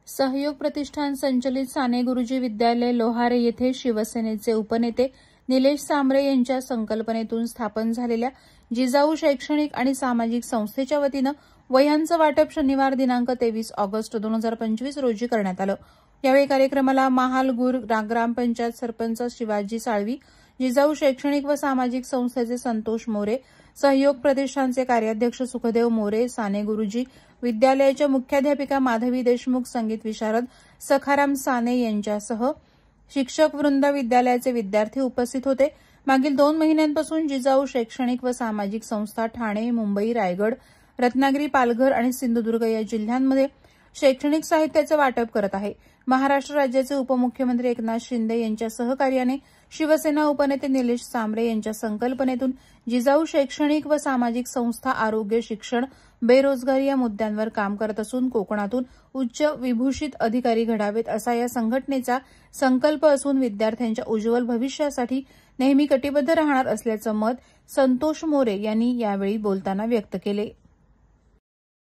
सहयोग प्रतिष्ठान संचलित साने गुरुजी विद्यालय लोहारे येथे शिवसेनेचे उपनेते निलेश सांबरे यांच्या संकल्पनेतून स्थापन झालेल्या जिजाऊ शैक्षणिक आणि सामाजिक संस्थेच्या वतीनं वह्यांचं वाटप शनिवार दिनांक 23 ऑगस्ट 2025 रोजी करण्यात आलं। यावेळी कार्यक्रमाला महालगुर ग्रामपंचायत सरपंच शिवाजी साळवी, जिजाऊ शैक्षणिक व सामाजिक संस्थेचे संतोष मोरे, सहयोग प्रतिष्ठानचे कार्याध्यक्ष सुखदेव मोरे, साने गुरुजी विद्यालयाच्या मुख्याध्यापिका माधवी देशमुख, संगीत विशारद सखाराम साने यांच्यासह शिक्षक वृंद, विद्यालयाचे विद्यार्थी उपस्थित होते। मागील 2 महिन्यांपासून जिजाऊ शैक्षणिक व सामाजिक संस्था ठाणे, मुंबई, रायगड, रत्नागिरी, पालघर आणि सिंधुदुर्ग या जिल्ह्यांमध्ये शैक्षणिक साहित्याचे वाटप करत आहे। महाराष्ट्र राज्याचे उपमुख्यमंत्री एकनाथ शिंदे यांच्या सहकार्याने शिवसेना उपनेते निलेश सांबरे यांच्या संकल्पनेतून जिजाऊ शैक्षणिक व सामाजिक संस्था आरोग्य, शिक्षण, बेरोजगारी या मुद्द्यांवर काम करत असून कोकणातून उच्च विभूषित अधिकारी घडावेत असा या संघटनेचा संकल्प असून विद्यार्थ्यांच्या उज्ज्वल भविष्यासाठी नेहमी कटिबद्ध राहणार असल्याचं मत संतोष मोरे यांनी यावेळी बोलताना व्यक्त केले।